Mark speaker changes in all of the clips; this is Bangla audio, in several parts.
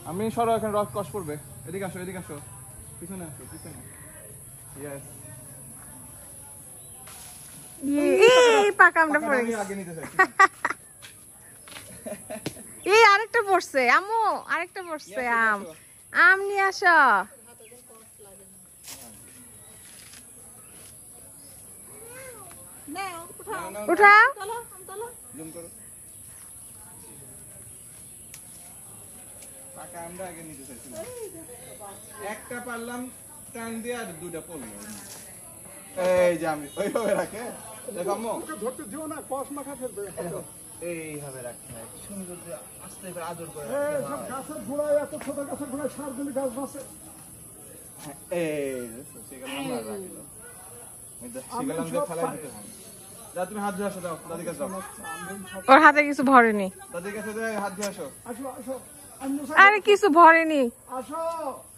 Speaker 1: আমি সরো এখানে রস কষ পড়বে এদিকে আসো পিছনে ইয়েস
Speaker 2: এই পাকা আমটা পড়ে গেছে
Speaker 1: আগে নিতে চাই
Speaker 2: এই আরেকটা পড়ছে আম্মু আরেকটা পড়ছে আম নিয়ে আসো উঠা
Speaker 1: জুম করো পাকা আমরা আগে নিতে চাইছিলাম একটা পারলাম টান দিয়ে আর দুইটা পড়লো এই যে আমি ওইভাবে রাখে দেখো আম্মু
Speaker 3: ধরতে দিও না কষ মাখা ফেলবে
Speaker 1: এইভাবে রাখতে হয় সুন্দর করে আস্তে করে আদর করে
Speaker 3: সব গাছের গোড়ায় এত ছোট গাছের গোড়ায় সার দিলে গাছ বাঁচে
Speaker 1: তুমি হাত ধুয়ে আসো দাও দাদির কাছে যাও
Speaker 2: ওর হাতে কিছু ভরেনি
Speaker 1: দাদির কাছে হাত ধুয়ে আসো
Speaker 3: আসো আসো
Speaker 2: আরে কিছু ভরেনি
Speaker 3: আসো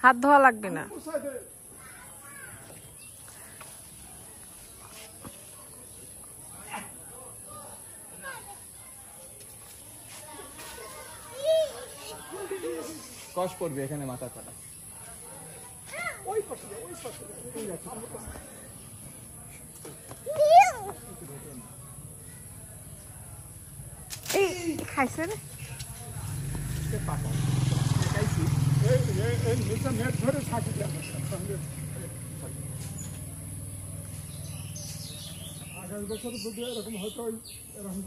Speaker 2: হাত ধোয়া লাগবে না
Speaker 1: কষ পড়বে এখানে মাথার পাটা
Speaker 3: ওই পাশে এই আছে
Speaker 2: এই খাইছে রে
Speaker 3: এই নিচে নেট ধরে থাকি আগামী বছর যদি এরকম হয়তো এরকম